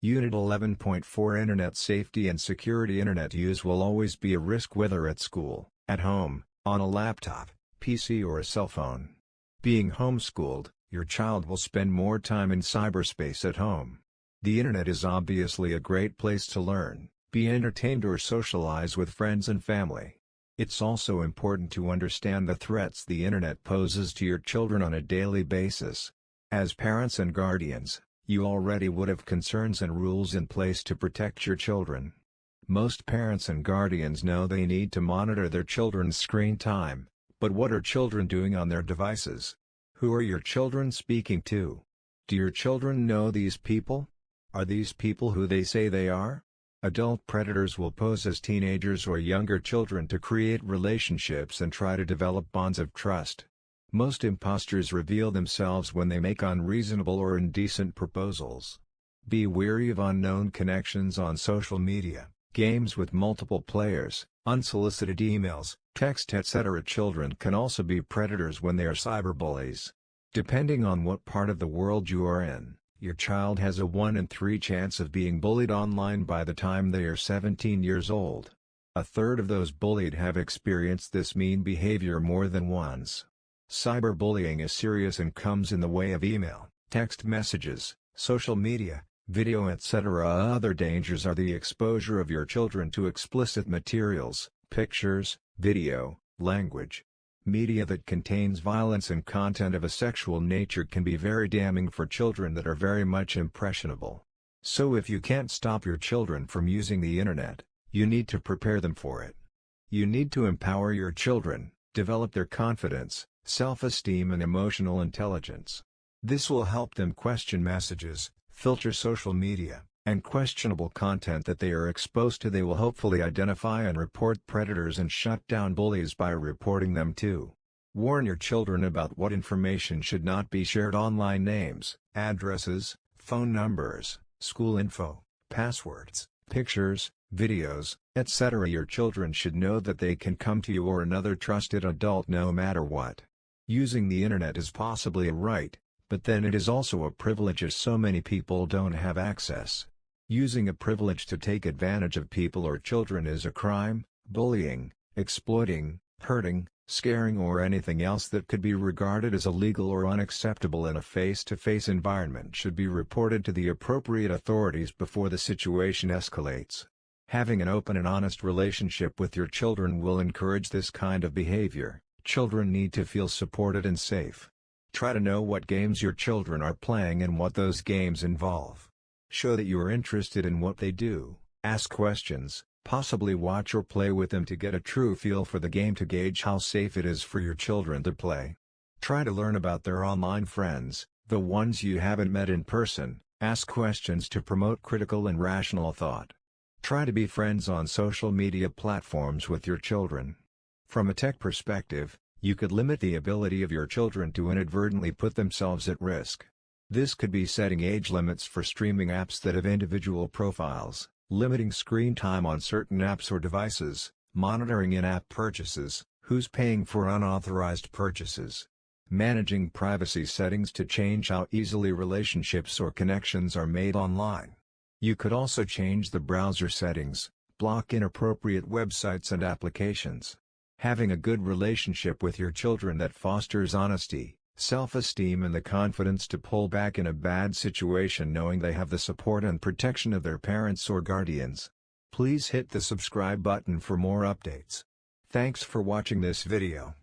Unit 11.4 Internet Safety and Security. Internet use will always be a risk, whether at school, at home, on a laptop, PC or a cell phone. Being homeschooled, your child will spend more time in cyberspace at home. The internet is obviously a great place to learn, be entertained or socialize with friends and family. It's also important to understand the threats the internet poses to your children on a daily basis. As parents and guardians, you already would have concerns and rules in place to protect your children. Most parents and guardians know they need to monitor their children's screen time, but what are children doing on their devices? Who are your children speaking to? Do your children know these people? Are these people who they say they are? Adult predators will pose as teenagers or younger children to create relationships and try to develop bonds of trust. Most imposters reveal themselves when they make unreasonable or indecent proposals. Be wary of unknown connections on social media, games with multiple players, unsolicited emails, text, etc. Children can also be predators when they are cyberbullies. Depending on what part of the world you are in, your child has a 1 in 3 chance of being bullied online by the time they are 17 years old. A third of those bullied have experienced this mean behavior more than once. Cyberbullying is serious and comes in the way of email, text messages, social media, video, etc. Other dangers are the exposure of your children to explicit materials, pictures, video, language. Media that contains violence and content of a sexual nature can be very damning for children that are very much impressionable. So if you can't stop your children from using the internet, you need to prepare them for it. You need to empower your children, develop their confidence, self-esteem and emotional intelligence. This will help them question messages, filter social media, and questionable content that they are exposed to. They will hopefully identify and report predators and shut down bullies by reporting them too. Warn your children about what information should not be shared online: names, addresses, phone numbers, school info, passwords, pictures, videos, etc. Your children should know that they can come to you or another trusted adult no matter what. Using the internet is possibly a right, but then it is also a privilege, as so many people don't have access. Using a privilege to take advantage of people or children is a crime. Bullying, exploiting, hurting, scaring or anything else that could be regarded as illegal or unacceptable in a face-to-face environment should be reported to the appropriate authorities before the situation escalates. Having an open and honest relationship with your children will encourage this kind of behavior. Children need to feel supported and safe. Try to know what games your children are playing and what those games involve. Show that you are interested in what they do, ask questions, possibly watch or play with them to get a true feel for the game to gauge how safe it is for your children to play. Try to learn about their online friends, the ones you haven't met in person, ask questions to promote critical and rational thought. Try to be friends on social media platforms with your children. From a tech perspective, you could limit the ability of your children to inadvertently put themselves at risk. This could be setting age limits for streaming apps that have individual profiles, limiting screen time on certain apps or devices, monitoring in-app purchases, who's paying for unauthorized purchases, managing privacy settings to change how easily relationships or connections are made online. You could also change the browser settings, block inappropriate websites and applications. Having a good relationship with your children that fosters honesty, self-esteem and the confidence to pull back in a bad situation, knowing they have the support and protection of their parents or guardians. Please hit the subscribe button for more updates. Thanks for watching this video.